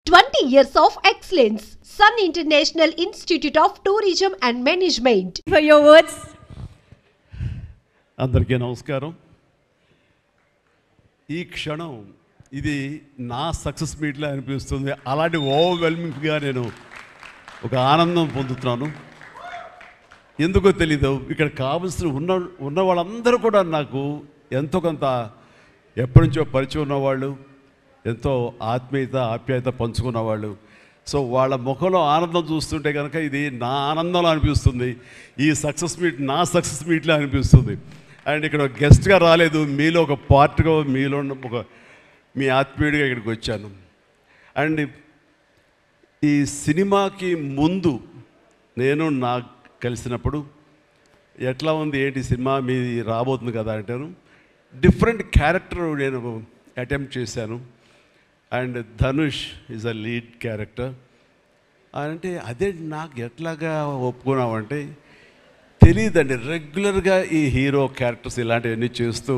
20 years of excellence. Sun International Institute of Tourism and Management. For your words. అందరికీ నమస్కారం. ఈ క్షణం ఇది నా సక్సెస్ మీట్లా అనిపిస్తుంది. అలాంటి ఓవర్వెల్మింగ్గా నేను ఒక ఆనందం పొందుతున్నాను. ఎందుకో తెలీదు, ఇక్కడ కావలసిన ఉన్న వాళ్ళందరూ కూడా నాకు ఎంతో కొంత ఎప్పటి నుంచో పరిచయం ఉన్నవాళ్ళు, ఎంతో ఆప్యాయత పంచుకున్నవాళ్ళు. సో వాళ్ళ ముఖంలో ఆనందం చూస్తుంటే కనుక ఇది నా ఆనందంలో అనిపిస్తుంది. ఈ సక్సెస్ మీట్ నా సక్సెస్ మీట్లా అనిపిస్తుంది. అండ్ ఇక్కడ గెస్ట్గా రాలేదు, మీలో ఒక పార్ట్గా, మీలో ఒక మీ ఆత్మీయుడిగా ఇక్కడికి వచ్చాను. అండ్ ఈ సినిమాకి ముందు నేను నాకు కలిసినప్పుడు ఎట్లా ఉంది ఏంటి సినిమా మీది రాబోతుంది కదా అంటాను. డిఫరెంట్ క్యారెక్టర్ నేను అటెంప్ట్ చేశాను. And Dhanush is a lead character. అంటే అదే నాకు ఎట్లాగా ఒప్పుకున్నామంటే తెలియదండి. రెగ్యులర్గా ఈ హీరో క్యారెక్టర్స్ ఇలాంటివన్నీ చేస్తూ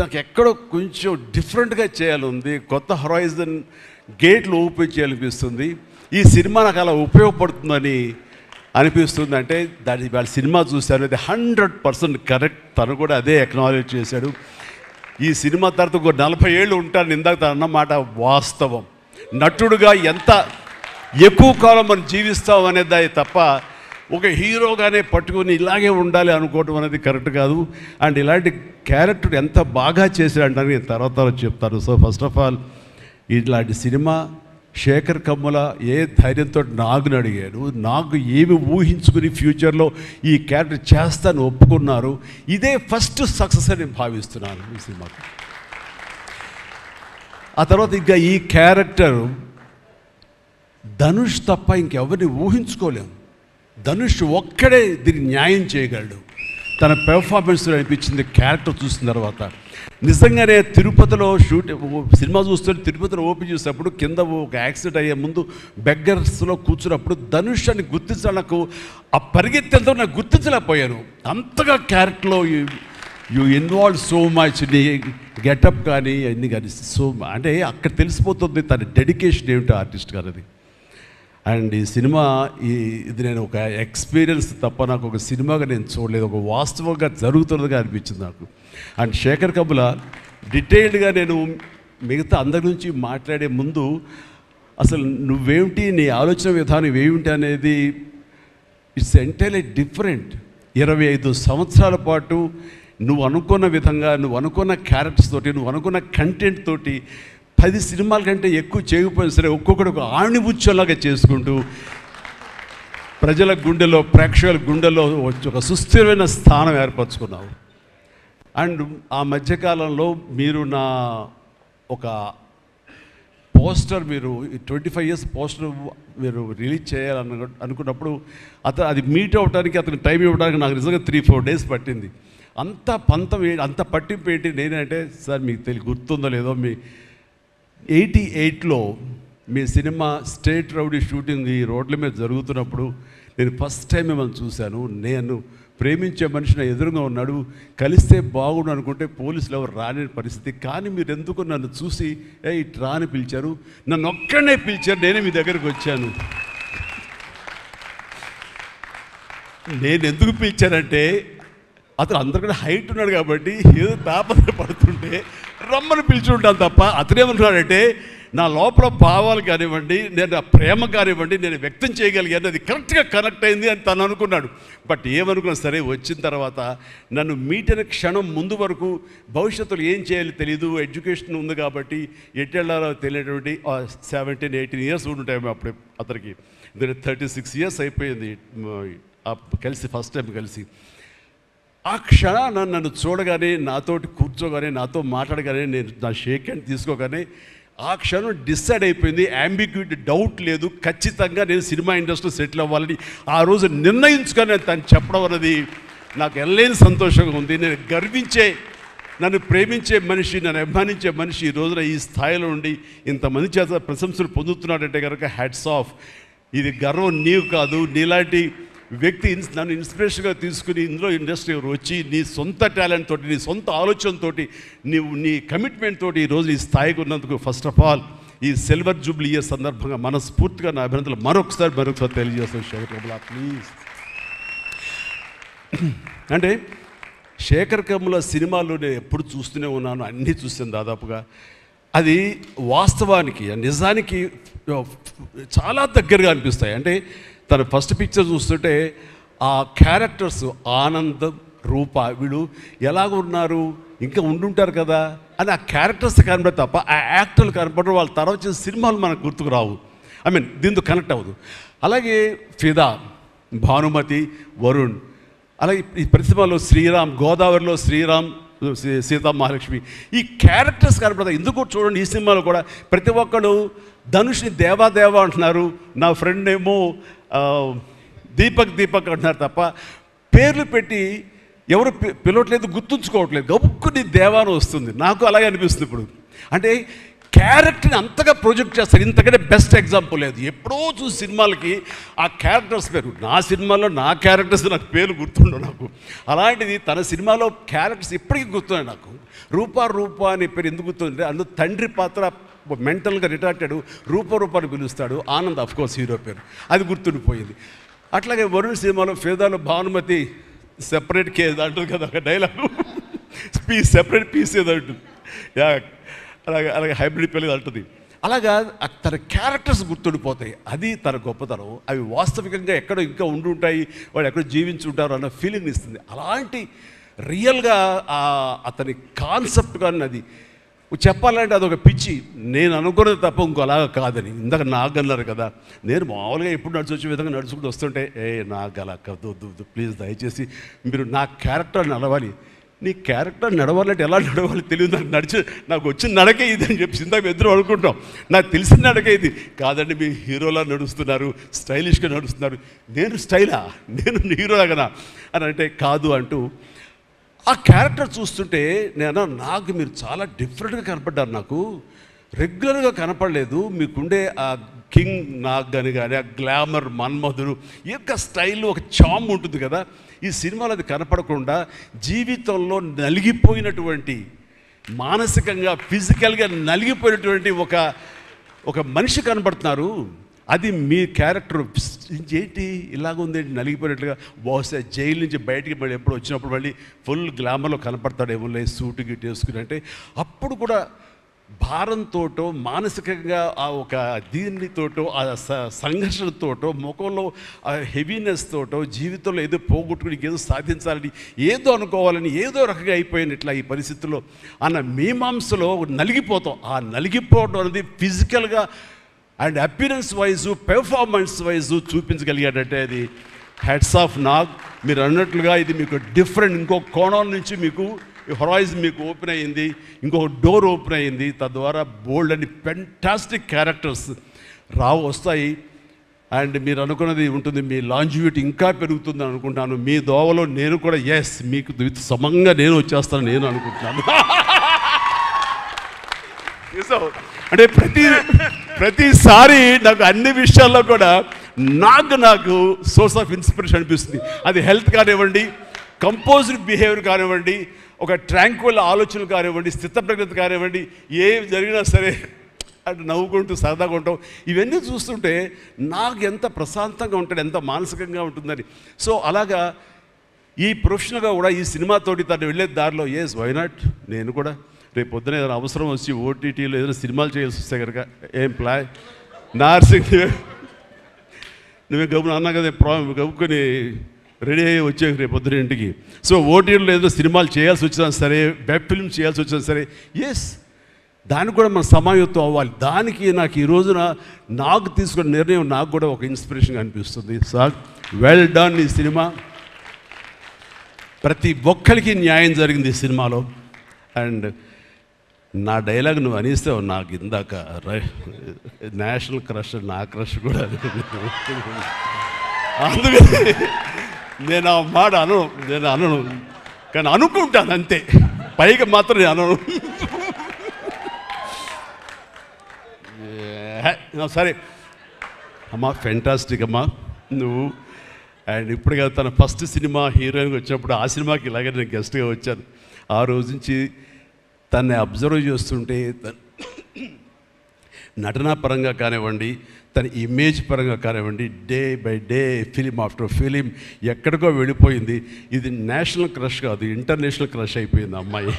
నాకు ఎక్కడో కొంచెం డిఫరెంట్గా చేయాలి, కొత్త హొరైజన్ గేట్లు ఓపెన్ చేయాలనిపిస్తుంది. ఈ సినిమా నాకు అలా ఉపయోగపడుతుందని అనిపిస్తుంది. అంటే దాని వాళ్ళ సినిమా చూశాను, అది 100% కరెక్ట్. తను కూడా అదే అక్నాలెడ్జ్ చేశాడు. ఈ సినిమా తర్వాత ఒక 40 ఏళ్ళు ఉంటాను ఇందాక తను అన్నమాట వాస్తవం. నటుడుగా ఎంత ఎక్కువ కాలం మనం జీవిస్తాం అనేది తప్ప ఒక హీరోగానే పట్టుకొని ఇలాగే ఉండాలి అనుకోవడం అనేది కరెక్ట్ కాదు. అండ్ ఇలాంటి క్యారెక్టర్ ఎంత బాగా చేశాడంటే నేను తర్వాత చెప్తాను. సో ఫస్ట్ ఆఫ్ ఆల్ ఇలాంటి సినిమా శేఖర్ కమ్ముల ఏ ధైర్యంతో నాగుని అడిగాడు, నాకు ఏమి ఊహించుకుని ఫ్యూచర్లో ఈ క్యారెక్టర్ చేస్తాను ఒప్పుకున్నారు. ఇదే ఫస్ట్ సక్సెస్ అని భావిస్తున్నాను ఈ సినిమాకి. ఆ తర్వాత ఇంకా ఈ క్యారెక్టర్ ధనుష్ తప్ప ఇంకెవరిని ఊహించుకోలేము. ధనుష్ ఒక్కడే దీన్ని న్యాయం చేయగలడు. తన పెర్ఫార్మెన్స్ అనిపించింది క్యారెక్టర్ చూసిన తర్వాత. నిజంగానే తిరుపతిలో సినిమా చూస్తుంటే తిరుపతిలో ఓపెన్ చేసినప్పుడు కింద ఒక యాక్సిడెంట్ అయ్యే ముందు బెగ్గర్స్లో కూర్చున్నప్పుడు ధనుష్ అని గుర్తించాలి. నాకు ఆ పరిగెత్తేంతో నాకు గుర్తించలేకపోయాను. అంతగా క్యారెక్టర్లో యూ ఇన్వాల్వ్ సో మచ్. నీ గెటప్ కానీ అన్నీ కానీ సో అంటే అక్కడ తెలిసిపోతుంది తన డెడికేషన్ ఏమిటో ఆర్టిస్ట్ గారు అది. అండ్ ఈ సినిమా ఇది నేను ఒక ఎక్స్పీరియన్స్ తప్ప నాకు ఒక సినిమాగా నేను చూడలేదు, ఒక వాస్తవంగా జరుగుతున్నదిగా అనిపించింది నాకు. అండ్ శేఖర్ కమ్ముల డీటెయిల్డ్గా నేను మిగతా అందరి నుంచి మాట్లాడే ముందు అసలు నువ్వేమిటి, నీ ఆలోచన విధానం ఏమిటి అనేది ఇట్స్ ఎంటైర్లీ డిఫరెంట్. 25 సంవత్సరాల పాటు నువ్వు అనుకున్న విధంగా, నువ్వు అనుకున్న క్యారెక్టర్స్ తోటి, నువ్వు అనుకున్న కంటెంట్ తోటి 10 సినిమాల కంటే ఎక్కువ చేయకపోయినా సరే ఒక్కొక్కటి ఒక ఆణిముత్యంలాగా చేసుకుంటూ ప్రజల గుండెలో, ప్రేక్షకుల గుండెలో ఒక సుస్థిరమైన స్థానం ఏర్పరచుకున్నావు. అండ్ ఆ మధ్యకాలంలో మీరు నా ఒక పోస్టర్, మీరు 25 years పోస్టర్ మీరు రిలీజ్ చేయాలని అనుకున్నప్పుడు అది మీట్ అవ్వడానికి, అతనికి టైం ఇవ్వడానికి నాకు నిజంగా 3-4 days పట్టింది. అంత పంతం అంత పట్టింపు ఏంటి నేనంటే, సార్ మీకు గుర్తుందో లేదో, మీ 88లో మీ సినిమా స్టేట్ రౌడీ షూటింగ్ ఈ రోడ్ల మీద జరుగుతున్నప్పుడు నేను ఫస్ట్ టైం మిమ్మల్ని చూశాను. నేను ప్రేమించే మనిషి నా ఎదురుగా ఉన్నాడు, కలిస్తే బాగుండు అనుకుంటే పోలీసులు ఎవరు రాని పరిస్థితి. కానీ మీరు ఎందుకు నన్ను చూసి ఇటు రాని పిలిచారు, నన్ను ఒక్కడనే పిలిచారు, నేనే మీ దగ్గరికి వచ్చాను. నేను ఎందుకు పిలిచానంటే అతను అందరికన్నా హైట్ ఉన్నాడు కాబట్టి ఏదో తాపత్రపడుతుంటే రమ్మని పిలిచి ఉంటాను తప్ప అతనేమనుకున్నాడంటే నా లోపల భావాలు కానివ్వండి, నేను ప్రేమ కానివ్వండి నేను వ్యక్తం చేయగలిగాను, అది కరెక్ట్గా కనెక్ట్ అయింది అని తను అనుకున్నాడు. బట్ ఏమనుకున్నా సరే వచ్చిన తర్వాత నన్ను మీట్ అయిన క్షణం ముందు వరకు భవిష్యత్తులో ఏం చేయాలో తెలియదు, ఎడ్యుకేషన్ ఉంది కాబట్టి ఎటు వెళ్ళాలో తెలియనటువంటి 17-18 years ఉంటాయి అప్పుడు అతనికి. 36 years అయిపోయింది కలిసి, ఫస్ట్ టైం కలిసి. ఆ క్షణాన నన్ను చూడగానే, నాతోటి కూర్చోగానే, నాతో మాట్లాడగానే, నేను నా షేక్ హ్యాండ్ తీసుకోగానే ఆ క్షణం డిసైడ్ అయిపోయింది. అంబిగ్యూటీ డౌట్ లేదు, ఖచ్చితంగా నేను సినిమా ఇండస్ట్రీలో సెటిల్ అవ్వాలని ఆ రోజు నిర్ణయించుకొని తను చెప్పడం అనేది నాకు ఎల్లేని సంతోషంగా ఉంది. నేను గర్వించే, నన్ను ప్రేమించే మనిషి, నన్ను అభిమానించే మనిషి ఈ రోజున ఈ స్థాయిలో ఉండి ఇంతమంది చేత ప్రశంసలు పొందుతున్నాడంటే కనుక హ్యాట్స్ ఆఫ్. ఇది గర్వం నీవు కాదు, నీలాంటి వ్యక్తి నన్ను ఇన్స్పిరేషన్గా తీసుకుని ఇందులో ఇండస్ట్రీ వచ్చి నీ సొంత టాలెంట్ తోటి, నీ సొంత ఆలోచనతోటి, నీ కమిట్మెంట్ తోటి ఈరోజు ఈ స్థాయికి ఉన్నందుకు ఫస్ట్ ఆఫ్ ఆల్ ఈ సిల్వర్ జూబ్లీ ఇయర్ సందర్భంగా మనస్ఫూర్తిగా నా అభినందనలు మరొకసారి తెలియజేస్తాను శేఖర్ కమ్ముల, ప్లీజ్. అంటే శేఖర్ కమ్ముల సినిమాలు నేను ఎప్పుడు చూస్తూనే ఉన్నాను, అన్నీ చూస్తాను దాదాపుగా. అది వాస్తవానికి నిజానికి చాలా దగ్గరగా అనిపిస్తాయి. అంటే తన ఫస్ట్ పిక్చర్ చూస్తుంటే ఆ క్యారెక్టర్స్ ఆనందం, రూప వీళ్ళు ఎలాగ ఉన్నారు, ఇంకా ఉండుంటారు కదా అని ఆ క్యారెక్టర్స్ కనబడి తప్ప ఆ యాక్టర్లు కనపడరు. వాళ్ళ తర్వాత చేసిన సినిమాలు మనకు గుర్తుకు రావు, దీంతో కనెక్ట్ అవ్వదు. అలాగే ఫిదా, భానుమతి, వరుణ్, అలాగే ఈ ప్రతిభలో శ్రీరామ్, గోదావరిలో శ్రీరామ్, సీతా మహాలక్ష్మి, ఈ క్యారెక్టర్స్ కనపడతాయి. ఎందుకు చూడండి ఈ సినిమాలో కూడా ప్రతి ఒక్కరు ధనుష్ని దేవా అంటున్నారు, నా ఫ్రెండ్ ఏమో దీపక్ అంటున్నారు తప్ప పేర్లు పెట్టి ఎవరు పిలవట్లేదు, గుర్తుంచుకోవట్లేదు. గబుక్కుని దేవాను వస్తుంది. నాకు అలాగే అనిపిస్తుంది ఇప్పుడు. అంటే క్యారెక్టర్ని అంతగా ప్రొజెక్ట్ చేస్తారు. ఇంతకంటే బెస్ట్ ఎగ్జాంపుల్ లేదు. ఎప్పుడో చూసి సినిమాలకి ఆ క్యారెక్టర్స్ పేరు, నా సినిమాలో నా క్యారెక్టర్స్ నాకు పేర్లు గుర్తుండవు నాకు. అలాంటిది తన సినిమాలో క్యారెక్టర్స్ ఇప్పటికీ గుర్తున్నాయి నాకు. రూప అనే పేరు ఎందుకు గుర్తుందంటే అందులో తండ్రి పాత్ర మెంటల్గా రిటార్టెడ్ రూపాన్ని పిలుస్తాడు. ఆనంద్ అఫ్కోర్స్ హీరో పేరు, అది గుర్తుండిపోయింది. అట్లాగే వరుణ్ సినిమాలో ఫిదాలో భానుమతి సెపరేట్ కేజ్ అంటుంది కదా ఒక డైలాగు, సెపరేట్ పీస్ ఏదో అంటుంది. అలాగే హైబ్రిడ్ పెళ్ళి అంటుంది. అలాగా తన క్యారెక్టర్స్ గుర్తుండిపోతాయి. అది తన గొప్పతనం. అవి వాస్తవికంగా ఎక్కడో ఇంకా ఉండుంటాయి, వాళ్ళు ఎక్కడో జీవించుంటారు అన్న ఫీలింగ్ ఇస్తుంది. అలాంటి రియల్గా అతని కాన్సెప్ట్ కానీ అది చెప్పాలంటే అదొక పిచ్చి. నేను అనుకున్నది తప్ప ఇంకోలాగా కాదని. ఇందాక నాకు అన్నారు కదా, నేను మామూలుగా ఎప్పుడు నడిచొచ్చే విధంగా నడుచుకుంటూ వస్తుంటే నాకు అలా వద్దు ప్లీజ్, దయచేసి మీరు నా క్యారెక్టర్ నడవాలి. నీ క్యారెక్టర్ నడవాలంటే ఎలా నడవాలి తెలియదు నాకు. నాకు వచ్చిన నడకే ఇది అని చెప్పి ఇందాక ఇద్దరు అనుకుంటాం. నాకు తెలిసిన నడకే ఇది కాదండి, మీ హీరోలా నడుస్తున్నారు, స్టైలిష్గా నడుస్తున్నారు. నేను స్టైలా, నేను హీరోలాగనా అని అంటే కాదు అంటూ ఆ క్యారెక్టర్ చూస్తుంటే నాకు మీరు చాలా డిఫరెంట్గా కనపడ్డారు. నాకు రెగ్యులర్గా కనపడలేదు. మీకుండే ఆ కింగ్ నాగ్ కానీ ఆ గ్లామర్ మన్మధుడు యొక్క స్టైల్లో ఒక చామ్ ఉంటుంది కదా, ఈ సినిమాలో అది కనపడకుండా జీవితంలో నలిగిపోయినటువంటి, మానసికంగా ఫిజికల్గా నలిగిపోయినటువంటి ఒక మనిషి కనపడుతున్నారు. అది మీ క్యారెక్టర్. ఏంటి ఇలాగుంది నలిగిపోయినట్లుగా, బహుశా జైలు నుంచి బయటికి మళ్ళీ ఎప్పుడు వచ్చినప్పుడు మళ్ళీ ఫుల్ గ్లామర్లో కనపడతాడేమో లేదు సూటు గిట్టు వేసుకుని. అంటే అప్పుడు కూడా భారంతోటో మానసికంగా ఆ ఒక దీనితోటో ఆ సంఘర్షణతోటో ముఖంలో ఆ హెవీనెస్ తోటో జీవితంలో ఏదో పోగొట్టుకుని ఏదో సాధించాలని ఏదో అనుకోవాలని ఏదో రకంగా అయిపోయినట్లా ఈ పరిస్థితుల్లో అన్న మీమాంసలో నలిగిపోతాం. ఆ నలిగిపోవడం అనేది ఫిజికల్గా and appearance wise performance wise చూపించగలిగాడంటే అది హెడ్స్ ఆఫ్ నాగ్. మీరు అన్నట్లుగా ఇది మీకు డిఫరెంట్, ఇంకో కోణం నుంచి మీకు హొరైజన్ మీకు ఓపెన్ అయ్యింది, ఇంకొక డోర్ ఓపెన్ అయ్యింది. తద్వారా బోల్డ్ అని ఫెంటాస్టిక్ క్యారెక్టర్స్ వస్తాయి. అండ్ మీరు అనుకున్నది ఉంటుంది, మీ లాంజివిటీ ఇంకా పెరుగుతుందని అనుకుంటున్నాను. మీ దోవలో నేను కూడా మీకు సమంగా నేను వచ్చేస్తాను నేను అనుకుంటున్నాను. అంటే ప్రతిసారి నాకు అన్ని విషయాల్లో కూడా నాకు సోర్స్ ఆఫ్ ఇన్స్పిరేషన్ అనిపిస్తుంది. అది హెల్త్ కానివ్వండి, కంపోజ్డ్ బిహేవియర్ కానివ్వండి, ఒక ట్రాంక్విల్ ఆలోచనలు కానివ్వండి, స్థితప్రజ్ఞత కానివ్వండి, ఏం జరిగినా సరే అంటే నవ్వుకుంటూ సరదాగా ఉంటాం. ఇవన్నీ చూస్తుంటే నాకు ఎంత ప్రశాంతంగా ఉంటుంది, ఎంత మానసికంగా ఉంటుందని. సో అలాగా ఈ ప్రొఫెషనల్గా కూడా ఈ సినిమాతోటి తను వెళ్ళే దారిలో వై నాట్ నేను కూడా రేపు పొద్దున ఏదైనా అవసరం వచ్చి ఓటీటీలో ఏదైనా సినిమాలు చేయాల్సి వస్తే కనుక ఏం ప్లాన్ నార్సింగ్ నువ్వే గబుని అన్నా కదా గబుకొని రెడీ అయ్యి వచ్చే రేపు పొద్దున ఇంటికి. సో ఓటీటీలో ఏదో సినిమాలు చేయాల్సి వచ్చినా సరే, వెబ్ ఫిల్మ్ చేయాల్సి వచ్చినా సరే, దానికి కూడా మనం సమాయత్తం అవ్వాలి. దానికి నాకు ఈ రోజున నాకు తీసుకున్న నిర్ణయం నాకు కూడా ఒక ఇన్స్పిరేషన్గా అనిపిస్తుంది. Sir well done. ఈ సినిమా ప్రతి ఒక్కరికి న్యాయం జరిగింది ఈ సినిమాలో. అండ్ నా డైలాగ్ నువ్వు అనిస్తావు నాకు ఇందాక నేషనల్ క్రష్, నా క్రష్ కూడా అందుకని నేను ఆ మాట అనను కానీ అనుకుంటాను అంతే, పైగా మాత్రం నేను అనను. సరే అమ్మా, ఫెంటాస్టిక్ అమ్మా నువ్వు. అండ్ ఇప్పుడు కదా తన ఫస్ట్ సినిమా హీరోయిన్గా వచ్చినప్పుడు ఆ సినిమాకి ఇలాగే నేను గెస్ట్గా వచ్చాను. ఆ రోజు నుంచి తన్ని అబ్జర్వ్ చేస్తుంటే నటనా పరంగా కానివ్వండి, తన ఇమేజ్ పరంగా కానివ్వండి, day by day film after film ఎక్కడికో వెళ్ళిపోయింది. ఇది నేషనల్ క్రష్ కాదు, ఇంటర్నేషనల్ క్రష్ అయిపోయింది అమ్మాయి.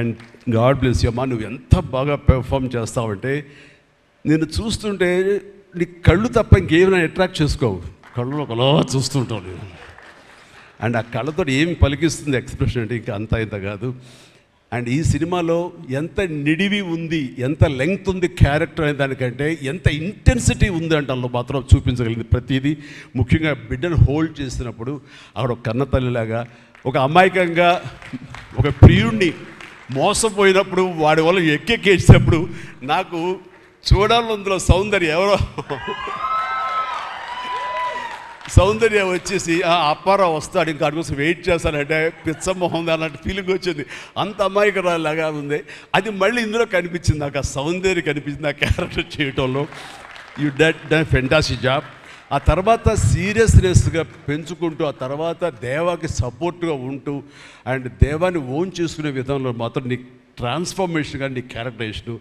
అండ్ గాడ్ బ్లెస్ యూ అమ్మా, నువ్వు ఎంత బాగా పెర్ఫామ్ చేస్తావంటే నేను చూస్తుంటే నీ కళ్ళు తప్ప ఇంకేమైనా అట్రాక్ట్ చేసుకోవు, కళ్ళు ఒకలా చూస్తుంటావు నేను. అండ్ ఆ కళ్ళతో ఏమి పలికిస్తుంది ఎక్స్ప్రెషన్ అంటే ఇంకా అంత ఇంత కాదు. అండ్ ఈ సినిమాలో ఎంత నిడివి ఉంది, ఎంత లెంగ్త్ ఉంది క్యారెక్టర్ అనే దానికంటే ఎంత ఇంటెన్సిటీ ఉంది అంటే అందులో మాత్రం చూపించగలిగింది ప్రతిదీ. ముఖ్యంగా బిడ్డను హోల్డ్ చేసినప్పుడు ఆవిడ ఒక కన్నతల్లిలాగా, ఒక అమాయకంగా ఒక ప్రియుడిని మోసపోయినప్పుడు వాడి వల్ల ఎక్కేసినప్పుడు నాకు చూడాలందులో సౌందర్య వచ్చేసి అప్పారావు వస్తాడు ఇంకా అటు కోసం వెయిట్ చేస్తానంటే పిచ్చమొహం అన్నట్టు ఫీలింగ్ వచ్చింది. అంత అమాయకురాలాగా ఉంది. అది మళ్ళీ ఇందులో కనిపించింది నాకు, ఆ సౌందర్య కనిపించింది ఆ క్యారెక్టర్ చేయటంలో. You done fantastic job. ఆ తర్వాత సీరియస్నెస్గా పెంచుకుంటూ, ఆ తర్వాత దేవాకి సపోర్ట్గా ఉంటూ అండ్ దేవాన్ని ఓన్ చేసుకునే విధంలో మాత్రం నీ ట్రాన్స్ఫర్మేషన్గా నీ characterisation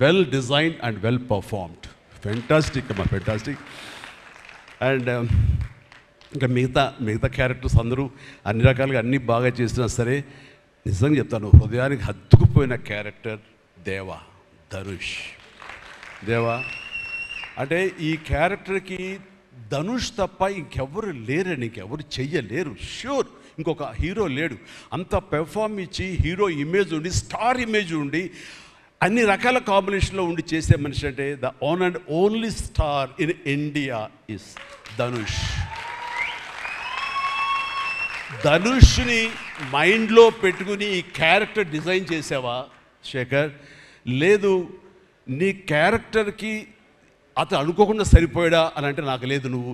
well designed and well performed. Fantastic అమ్మా, ఫెంటాస్టిక్. అండ్ ఇంకా మిగతా క్యారెక్టర్స్ అందరూ అన్ని రకాలుగా అన్నీ బాగా చేసినా సరే నిజంగా చెప్తాను, హృదయానికి హత్తుకుపోయిన క్యారెక్టర్ ధనుష్. అంటే ఈ క్యారెక్టర్కి ధనుష్ తప్ప ఇంకెవరు లేరని, ఇంకెవరు చెయ్యలేరు. ష్యూర్ ఇంకొక హీరో లేడు. అంత పెర్ఫార్మ్ ఇచ్చి హీరో ఇమేజ్ ఉండి, స్టార్ ఇమేజ్ ఉండి, అన్ని రకాల కాంబినేషన్లో ఉండి చేసే మనిషి అంటే the one and only star in India is Dhanush. ధనుష్ని మైండ్లో పెట్టుకుని ఈ క్యారెక్టర్ డిజైన్ చేసావా శేఖర్? లేదు, నీ క్యారెక్టర్కి అతను అనుకోకుండా సరిపోయాడా అని అంటే నాకు లేదు. నువ్వు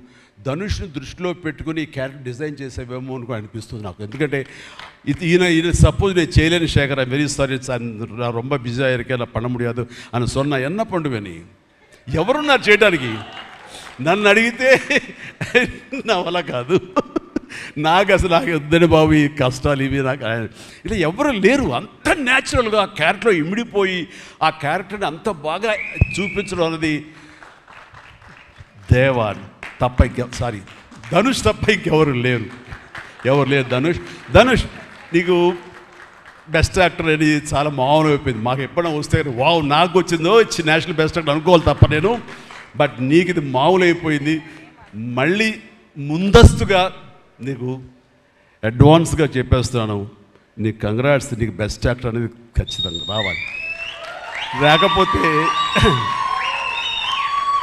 ధనుష్ని దృష్టిలో పెట్టుకుని ఈ క్యారెక్టర్ డిజైన్ చేసేవేమో అని అనిపిస్తుంది నాకు. ఎందుకంటే ఈయన సపోజ్ నేను చేయలేని శేఖర్, వెరీ సారీ సార్, நான் ரொம்ப பிஸியாக இருக்கேன், நான் பண்ண முடியாது అని சொன்னா என்ன பண்ணுவேని? ఎవరున్నారు చేయడానికి? నన్ను అడిగితే నా వల్ల కాదు, నాకు వద్దని బాబు ఈ కష్టాలు ఇవి నాకు ఇలా ఎవరు లేరు. అంత న్యాచురల్గా ఆ క్యారెక్టర్లో ఇమిడిపోయి ఆ క్యారెక్టర్ని అంత బాగా చూపించడం అనేది ధనుష్ తప్ప ఇంకెవరు లేరు. ధనుష్ నీకు బెస్ట్ యాక్టర్ అని చాలా మామూలు అయిపోయింది. మాకు ఎప్పుడైనా వస్తే వావ్ నాకు వచ్చిందో నేషనల్ బెస్ట్ యాక్టర్ అనుకోవాలి తప్ప నేను. బట్ నీకు ఇది మామూలు అయిపోయింది. మళ్ళీ ముందస్తుగా నీకు అడ్వాన్స్గా చెప్పేస్తున్నాను, నీకు కంగ్రాట్స్. నీకు బెస్ట్ యాక్టర్ అనేది ఖచ్చితంగా రావాలి. లేకపోతే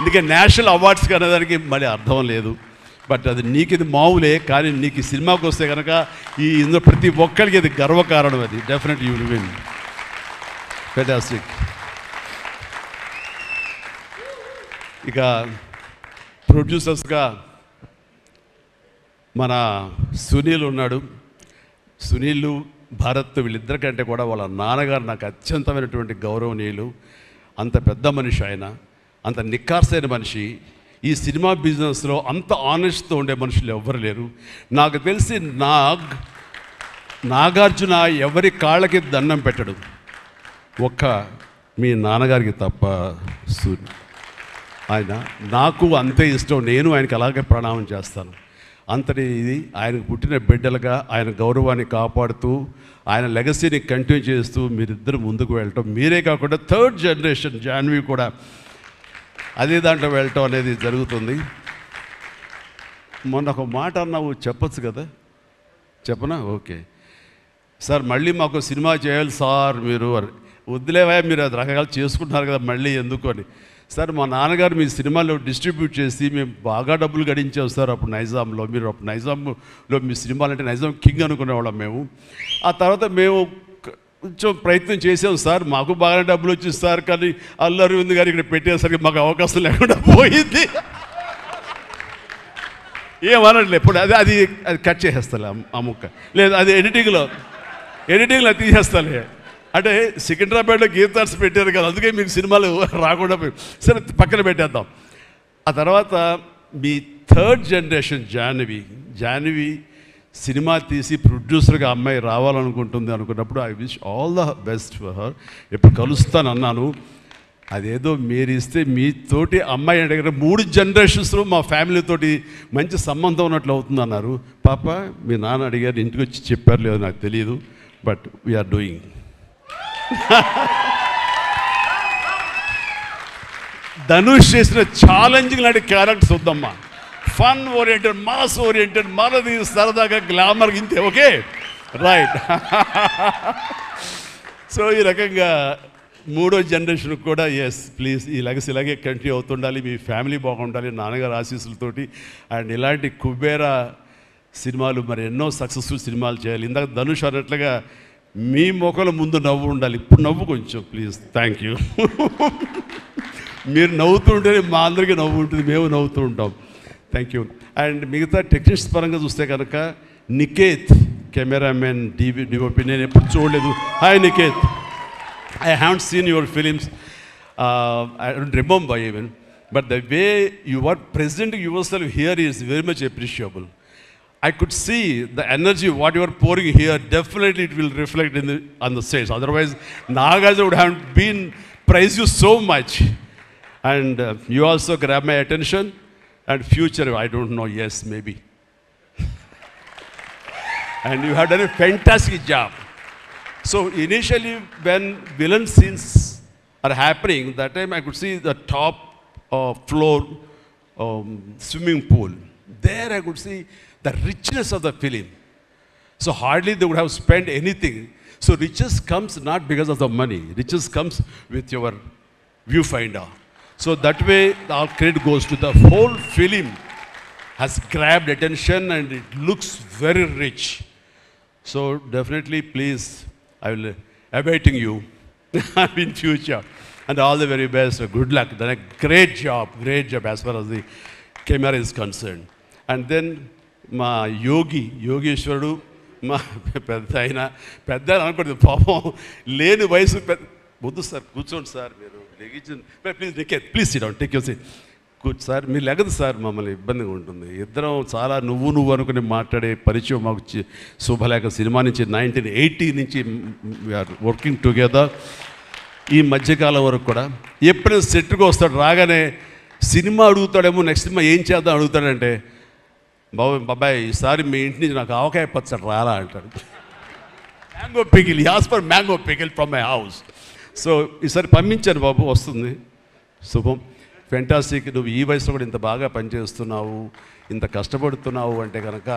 నీకు నేషనల్ అవార్డ్స్ అనేదానికి మళ్ళీ అర్థం లేదు. బట్ అది నీకు ఇది మామూలే, కానీ నీకు ఈ సినిమాకి వస్తే కనుక ఈ ఇందులో ప్రతి ఒక్కరికి అది గర్వకారణం. అది definite you will win. Fantastic. ఇక ప్రొడ్యూసర్స్గా మన సునీల్ ఉన్నాడు. సునీల్, భారత్ వీళ్ళిద్దరికంటే కూడా వాళ్ళ నాన్నగారు నాకు అత్యంతమైనటువంటి గౌరవనీయులు. అంత పెద్ద మనిషి ఆయన, అంత నిక్కార్సైన మనిషి. ఈ సినిమా బిజినెస్లో అంత ఆనెస్ట్తో ఉండే మనుషులు ఎవ్వరు లేరు. నాకు తెలిసి నాగార్జున ఎవరి కాళ్ళకి దండం పెట్టడు, ఒక్క మీ నాన్నగారికి తప్ప. ఆయన నాకు అంతే ఇష్టం, నేను ఆయనకి అలాగే ప్రణామం చేస్తాను. అంతటి ఇది ఆయనకు పుట్టిన బిడ్డలుగా ఆయన గౌరవాన్ని కాపాడుతూ ఆయన లెగసీని కంటిన్యూ చేస్తూ మీరిద్దరు ముందుకు వెళ్ళటం, మీరే కాకుండా థర్డ్ జనరేషన్ జాన్వి కూడా అదే దాంట్లో వెళ్ళటం అనేది జరుగుతుంది. మొన్న ఒక మాట అన్నావు, చెప్పచ్చు కదా? చెప్పనా? ఓకే సార్, మళ్ళీ మాకు సినిమా చేయాలి సార్ మీరు. వద్దులేవా, మీరు అది రకరకాలు చేసుకుంటున్నారు కదా మళ్ళీ ఎందుకు అని. సార్ మా నాన్నగారు మీ సినిమాలో డిస్ట్రిబ్యూట్ చేసి మేము బాగా డబ్బులు గడించాం సార్ అప్పుడు నైజాంలో. మీరు అప్పుడు నైజాంలో మీ సినిమాలు అంటే నైజాం కింగ్ అనుకునేవాళ్ళం మేము. ఆ తర్వాత మేము కొంచెం ప్రయత్నం చేసాం సార్, మాకు బాగా డబ్బులు వచ్చింది సార్, కానీ అల్లు అరవింద్ గారు ఇక్కడ పెట్టేసరికి మాకు అవకాశం లేకుండా పోయింది. ఏమనట్లే ఇప్పుడు అది కట్ చేసేస్తాలే ఆ ముక్క, లేదు అది ఎడిటింగ్లో తీసేస్తాలే. అంటే సికింద్రాబాద్లో గీతార్స్ పెట్టారు కదా, అందుకే మీకు సినిమాలు రాకుండా పోయి సరే పక్కన పెట్టేద్దాం. ఆ తర్వాత మీ థర్డ్ జనరేషన్ జాహ్నవి సినిమా తీసి ప్రొడ్యూసర్గా అమ్మాయి రావాలనుకుంటుంది అనుకున్నప్పుడు I wish all the best for her. ఎప్పుడు కలుస్తాను అన్నాను. అదేదో మీరు ఇస్తే మీతోటి అమ్మాయి అడిగిన 3 జనరేషన్స్లో మా ఫ్యామిలీతోటి మంచి సంబంధం ఉన్నట్లు అవుతుంది అన్నారు. పాప మీ నాన్న అడిగారు, ఇంటికి వచ్చి చెప్పారు లేదో నాకు తెలియదు, బట్ వీఆర్ డూయింగ్. ధనుష్ చేసిన ఛాలెంజింగ్ లాంటి క్యారెక్టర్స్ వద్దమ్మా. ఫన్ ఓరియంటెడ్, మాస్ ఓరియంటెడ్, మనది సరదాగా గ్లామర్ ఇంతే. Okay, right. సో ఈ రకంగా 3వ జనరేషన్కి కూడా ఎస్ ప్లీజ్ ఈ లెగసీ ఇలాగే కంటిన్యూ అవుతుండాలి, మీ ఫ్యామిలీ బాగుండాలి నాన్నగారు ఆశీస్సులతోటి. అండ్ ఇలాంటి కుబేరా సినిమాలు మరి ఎన్నో సక్సెస్ఫుల్ సినిమాలు చేయాలి. ఇందాక ధనుష్ అన్నట్లుగా మీ మొక్కల ముందు నవ్వు ఉండాలి. ఇప్పుడు నవ్వు కొంచెం ప్లీజ్. Thank you. మీరు నవ్వుతూ ఉంటేనే మా అందరికీ నవ్వు ఉంటుంది, మేము నవ్వుతూ ఉంటాం. Thank you. అండ్ మిగతా టెక్నీషియన్స్ పరంగా చూస్తే కనుక నికేత్ కెమెరామెన్ డిఓపి నేను ఎప్పుడు చూడలేదు. Hi Niket, I haven't seen your films. I don't remember even. But the way you are presenting yourself here is very much appreciable. I could see the energy, what you are pouring here, definitely it will reflect on the stage. Otherwise, Nagaja would have been praised you so much. And you also grab my attention. And future, I don't know, yes, maybe. And you have done a fantastic job. So initially when villain scenes are happening, that time I could see the top floor swimming pool. There I could see the richness of the film. So hardly they would have spent anything. So riches comes not because of the money. Riches comes with your viewfinder. So that way our credit goes to the whole film has grabbed attention and it looks very rich. So definitely please, I will awaiting you in future, and all the very best. Good luck. Done a great job as far as the camera is concerned. And then మా యోగేశ్వరుడు మా పెద్ద అనుకోండి పాపం లేని వయసు వద్దు sir కూర్చోండి sir మీరు లెగించండి please sit down take your seat sir మీరు లెగదు సార్ మమ్మల్ని ఇబ్బందిగా ఉంటుంది. ఇద్దరం చాలా నువ్వు అనుకుని మాట్లాడే పరిచయం మాకు శుభలేఖ సినిమా నుంచి 1980 నుంచి వీఆర్ వర్కింగ్ టుగెదర్. ఈ మధ్యకాలం వరకు కూడా ఎప్పుడైనా సెట్కి వస్తాడు, రాగానే సినిమా అడుగుతాడేమో, నెక్స్ట్ సినిమా ఏం చేద్దాం అడుగుతాడంటే, బాబాయ్ ఈసారి మీ ఇంటి నుంచి నాకు ఆవకాయ పచ్చడి రాలా అంటాడు. Mango pickle, as per mango pickle from my house. So ఈసారి పంపించాను బాబు, వస్తుంది. శుభం, ఫెంటాస్టిక్. నువ్వు ఈ వయసులో కూడా ఇంత బాగా పనిచేస్తున్నావు, ఇంత కష్టపడుతున్నావు అంటే కనుక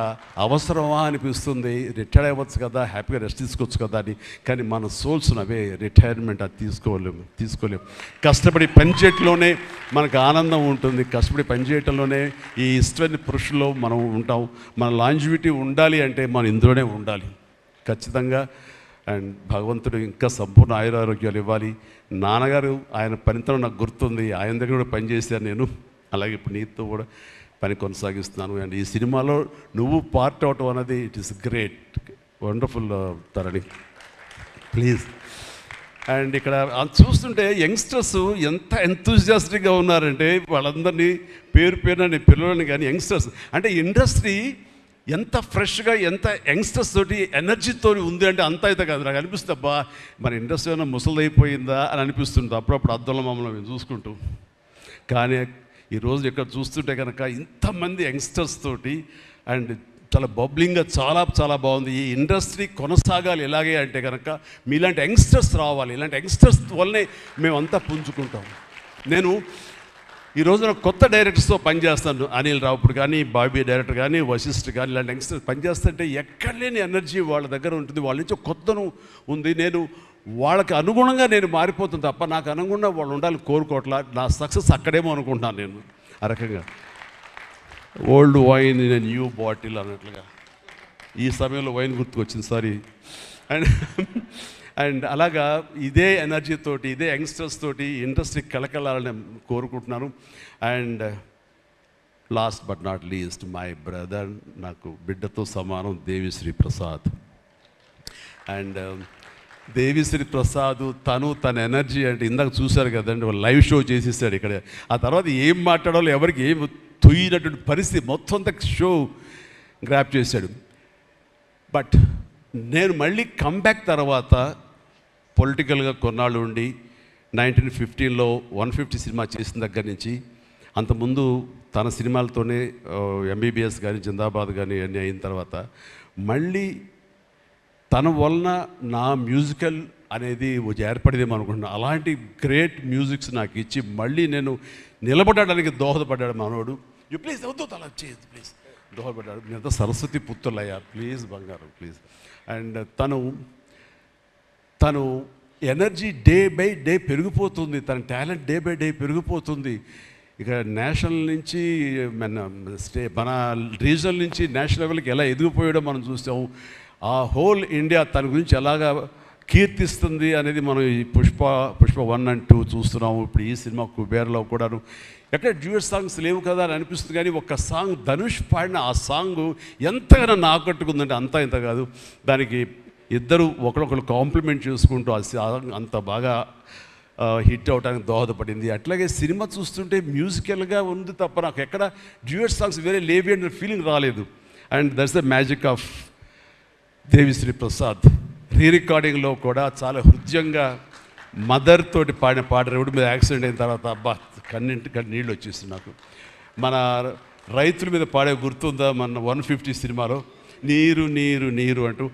అవసరమా అనిపిస్తుంది. రిటైర్ అవ్వచ్చు కదా, హ్యాపీగా రెస్ట్ తీసుకోవచ్చు కదా అని. కానీ మన సోల్స్ అవే, రిటైర్మెంట్ అది తీసుకోలేము. కష్టపడి పనిచేయటంలోనే మనకు ఆనందం ఉంటుంది, కష్టపడి పనిచేయటంలోనే ఈ ఇష్టమైన పురుషుల్లో మనం ఉంటాం. మన లాంజివిటీ ఉండాలి అంటే మనం ఇందులోనే ఉండాలి ఖచ్చితంగా. అండ్ భగవంతుడు ఇంకా సంపూర్ణ ఆయురారోగ్యాలు ఇవ్వాలి. నాన్నగారు ఆయన పనితనం నాకు గుర్తుంది, ఆయన దగ్గర కూడా పనిచేశాను నేను, అలాగే ఇప్పుడు నీతో కూడా పని కొనసాగిస్తున్నాను. అండ్ ఈ సినిమాలో నువ్వు పార్ట్ అవటం అన్నది it is great, wonderful Tharani, please. And ఇక్కడ చూస్తుంటే యంగ్స్టర్స్ ఎంత ఎంతూజియాస్టిక్గా ఉన్నారంటే, వాళ్ళందరినీ పేరున నేను పిల్లలని కానీ యంగ్స్టర్స్ అంటే ఇండస్ట్రీ ఎంత ఫ్రెష్గా, ఎంత యంగ్స్టర్స్ తోటి ఎనర్జీతో ఉంది అంటే అంత అయితే కాదు. నాకు అనిపిస్తుంది అబ్బా మన ఇండస్ట్రీ ఏమైనా ముసలిదైపోయిందా అని అనిపిస్తుంది అప్పుడప్పుడు అద్దంలో మమ్మల్ని మేము చూసుకుంటూ. కానీ ఈరోజు ఇక్కడ చూస్తుంటే కనుక ఇంతమంది యంగ్స్టర్స్ తోటి అండ్ చాలా బబ్లింగ్గా చాలా బాగుంది. ఈ ఇండస్ట్రీ కొనసాగాలి ఎలాగే అంటే కనుక మీలాంటి యంగ్స్టర్స్ రావాలి. ఇలాంటి యంగ్స్టర్స్ వల్లనే మేమంతా పుంజుకుంటాం. నేను ఈ రోజున కొత్త డైరెక్టర్స్తో పనిచేస్తాను, అనిల్ రావుపూడి కానీ, బాబీ డైరెక్టర్ కానీ, వశిష్ఠ కానీ, ఇలాంటి యంగ్స్టర్స్ పనిచేస్తుంటే ఎక్కడ లేని ఎనర్జీ వాళ్ళ దగ్గర ఉంటుంది, వాళ్ళ నుంచి కొత్తను ఉంది. నేను వాళ్ళకి అనుగుణంగా నేను మారిపోతుంది తప్ప నాకు అనుగుణంగా వాళ్ళు ఉండాలి కోరుకోవట్లా. నా సక్సెస్ అక్కడేమో అనుకుంటున్నాను నేను. ఆ రకంగా old wine in new bottle అన్నట్లుగా ఈ సమయంలో వైన్ గుర్తుకొచ్చింది, సారీ. అండ్ అలాగా ఇదే ఎనర్జీతోటి, ఇదే యంగ్స్టర్స్ తోటి ఇండస్ట్రీ కలకలాలని కోరుకుంటున్నాను. And last but not least my brother, నాకు బిడ్డతో సమానం, దేవిశ్రీ ప్రసాద్. అండ్ దేవిశ్రీ ప్రసాద్ తన ఎనర్జీ అంటే ఇందాక చూశారు కదండి, లైవ్ షో చేసేసాడు ఇక్కడ. ఆ తర్వాత ఏం మాట్లాడాలో ఎవరికి ఏం తొయ్యినటువంటి పరిస్థితి మొత్తం అంతా షో గ్రాప్ చేశాడు. బట్ నేను మళ్ళీ కంబ్యాక్ తర్వాత పొలిటికల్గా కొన్నాళ్ళు ఉండి 1915లో 150 సినిమా చేసిన దగ్గర నుంచి, అంతకుముందు తన సినిమాలతోనే ఎంబీబీఎస్ కానీ జిందాబాద్ కానీ అన్నీ అయిన తర్వాత మళ్ళీ తన వలన నా మ్యూజికల్ అనేది ఏర్పడేదేమో అనుకుంటున్నాను. అలాంటి గ్రేట్ మ్యూజిక్స్ నాకు ఇచ్చి మళ్ళీ నేను నిలబడడానికి దోహదపడ్డాడు మనోడు. యూ ప్లీజ్ అవుతుంది అలా చేయదు ప్లీజ్ దోహదపడ్డాడు. నేనంతా సరస్వతి పుత్రులయ్యా ప్లీజ్ బంగారం ప్లీజ్. అండ్ తను ఎనర్జీ డే బై డే పెరిగిపోతుంది, తన టాలెంట్ డే బై డే పెరిగిపోతుంది. ఇక నేషనల్ నుంచి మన రీజనల్ నుంచి నేషనల్ లెవెల్కి ఎలా ఎదిగిపోయాడో మనం చూసాము. ఆ హోల్ ఇండియా తన గురించి ఎలాగా కీర్తిస్తుంది అనేది మనం ఈ పుష్ప 1 and 2 చూస్తున్నాము. ఇప్పుడు ఈ సినిమా కుబేర్లో కూడాను ఎక్కడ డ్యూయట్ సాంగ్స్ లేవు కదా అని అనిపిస్తుంది, కానీ ఒక సాంగ్ ధనుష్ పాడిన ఆ సాంగ్ ఎంతగానో ఆకట్టుకుందంటే అంతా ఇంత కాదు. దానికి ఇద్దరు ఒకరొకరు కాంప్లిమెంట్ చేసుకుంటూ ఆ సాంగ్ అంత బాగా హిట్ అవడానికి దోహదపడింది. అట్లాగే సినిమా చూస్తుంటే మ్యూజికల్గా ఉంది తప్ప నాకు ఎక్కడ డ్యూయట్ సాంగ్స్ వేరే లేవి అనే ఫీలింగ్ రాలేదు. And that's the magic of Devi Sri Prasad. రికార్డింగ్లో కూడా చాలా హృదయంగా మదర్ తోటి పాడిన పాట రోడ్డు మీద యాక్సిడెంట్ అయిన తర్వాత అబ్బా కన్నింటికి నీళ్ళు వచ్చేస్తుంది నాకు. మన రైతుల మీద పాడే గుర్తుందా మన 150 సినిమాలో నీరు నీరు నీరు అంటూ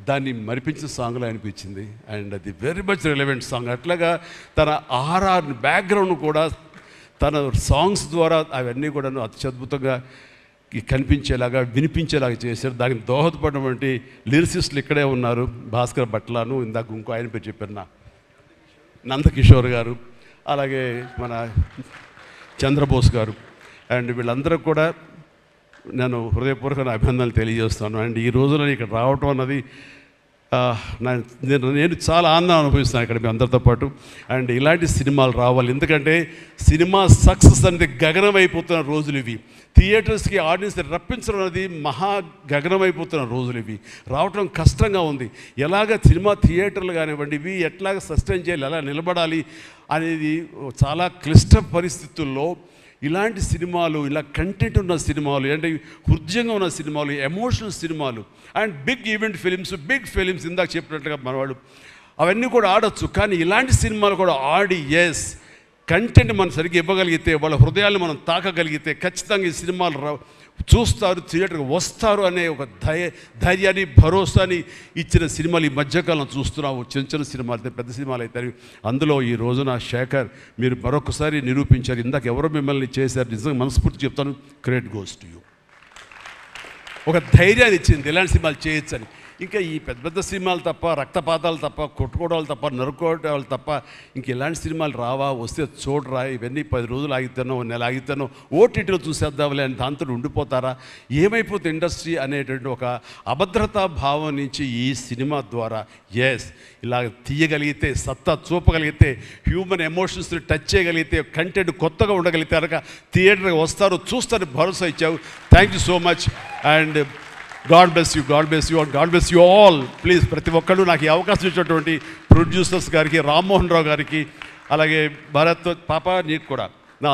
దాన్ని మరిపించిన సాంగ్లో అనిపించింది. అండ్ అది వెరీ మచ్ రిలవెంట్ సాంగ్. అట్లాగా తన ఆర్ఆర్ బ్యాక్గ్రౌండ్ కూడా తన సాంగ్స్ ద్వారా అవన్నీ కూడా అత్యద్భుతంగా కనిపించేలాగా వినిపించేలాగా చేశారు. దానికి దోహదపడినటువంటి లిరిసిస్టులు ఇక్కడే ఉన్నారు. భాస్కర్ భట్లాను, ఇందాక ఇంకో ఆయన పేరు చెప్పారు నందకిషోర్ గారు, అలాగే మన చంద్రబోస్ గారు. అండ్ వీళ్ళందరూ కూడా నేను హృదయపూర్వక అభినందనలు తెలియజేస్తాను. అండ్ ఈ రోజున ఇక్కడ రావటం అన్నది నేను చాలా ఆనందం అనుభవిస్తాను ఇక్కడ మీ అందరితో పాటు. అండ్ ఇలాంటి సినిమాలు రావాలి, ఎందుకంటే సినిమా సక్సెస్ అనేది గగనమైపోతున్న రోజులు ఇవి. థియేటర్స్కి ఆడియన్స్ రప్పించడం అనేది మహా గగనమైపోతున్న రోజులు ఇవి. రావటం కష్టంగా ఉంది. ఎలాగ సినిమా థియేటర్లు కానివ్వండి ఇవి ఎట్లాగ సస్టైన్ చేయాలి, ఎలా నిలబడాలి అనేది చాలా క్లిష్ట పరిస్థితుల్లో ఇలాంటి సినిమాలు, ఇలా కంటెంట్ ఉన్న సినిమాలు, అంటే హృదయంగా ఉన్న సినిమాలు, ఎమోషనల్ సినిమాలు and big event films, big films ఇందాక చెప్పినట్టుగా మనవాడు అవన్నీ కూడా ఆడొచ్చు. కానీ ఇలాంటి సినిమాలు కూడా ఆడి కంటెంట్ మనం సరిగ్గా ఇవ్వగలిగితే, వాళ్ళ హృదయాన్ని మనం తాకగలిగితే ఖచ్చితంగా ఈ సినిమాలు చూస్తారు, థియేటర్కి వస్తారు అనే ఒక ధైర్యాన్ని భరోసాని ఇచ్చిన సినిమాలు ఈ మధ్యకాలం చూస్తున్నాము. చిన్న చిన్న సినిమాలు అయితే పెద్ద సినిమాలు అవుతాయి. అందులో ఈ రోజున శేఖర్ మీరు మరొకసారి నిరూపించారు. ఇందాక ఎవరో మిమ్మల్ని చేశారు, నిజంగా మనస్ఫూర్తి చెప్తాను, క్రెడిట్ గోస్ టు యూ. ఒక ధైర్యాన్ని ఇచ్చింది ఇలాంటి సినిమాలు చేయొచ్చని. ఇంకా ఈ పెద్ద పెద్ద సినిమాలు తప్ప, రక్తపాతాలు తప్ప, కొట్టుకోవడాలు తప్ప, నరుకోవడాలు తప్ప ఇంక ఇలాంటి సినిమాలు రావా, వస్తే చూడరా, ఇవన్నీ 10 రోజులు ఆగితేనో నెల ఆగితేనో ఓటీటీలో చూసేద్దాంలే అని దాంతో ఉండిపోతారా, ఏమైపోతుంది ఇండస్ట్రీ అనేటువంటి ఒక అభద్రతా భావం నుంచి ఈ సినిమా ద్వారా ఇలా తీయగలిగితే, సత్తా చూపగలిగితే, హ్యూమన్ ఎమోషన్స్ని టచ్ చేయగలిగితే, కంటెంట్ కొత్తగా ఉండగలిగితే కనుక థియేటర్కి వస్తారు, చూస్తారు, భరోసా ఇచ్చావు. Thank you so much. And God bless you, God bless you, and God bless you all. Please ప్రతి ఒక్కళ్ళు నాకు ఈ అవకాశం ఇచ్చినటువంటి ప్రొడ్యూసర్స్ గారికి, రామ్మోహన్ రావు గారికి, అలాగే భారత్ పాప నీకు కూడా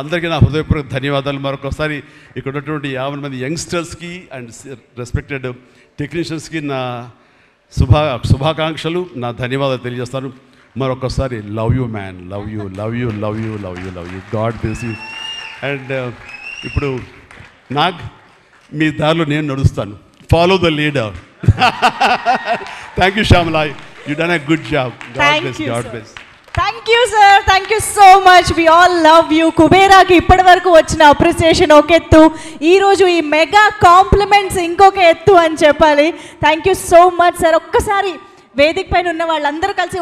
అందరికీ నా హృదయపూర్వక ధన్యవాదాలు. మరొకసారి ఇక్కడ ఉన్నటువంటి 50 మంది యంగ్స్టర్స్కి అండ్ రెస్పెక్టెడ్ టెక్నీషియన్స్కి నా శుభాకాంక్షలు, నా ధన్యవాదాలు తెలియజేస్తాను. మరొకసారి love you man, love you, love you, love you, love you, love you. God bless you. And ఇప్పుడు మీ దారిలో నేను నడుస్తాను. Follow the leader. Thank you, Shamla. You done a good job. God bless. God bless. Thank you, sir. Thank you so much. We all love you. కుబేరాకి ఇప్పటి వరకు వచ్చిన appreciation ఒక ఎత్తు, ఈరోజు ఈ మెగా కాంప్లిమెంట్స్ ఇంకొక ఎత్తు అని చెప్పాలి. Thank you so much sir. ఒక్కసారి వేదిక పైన ఉన్న వాళ్ళందరూ కలిసి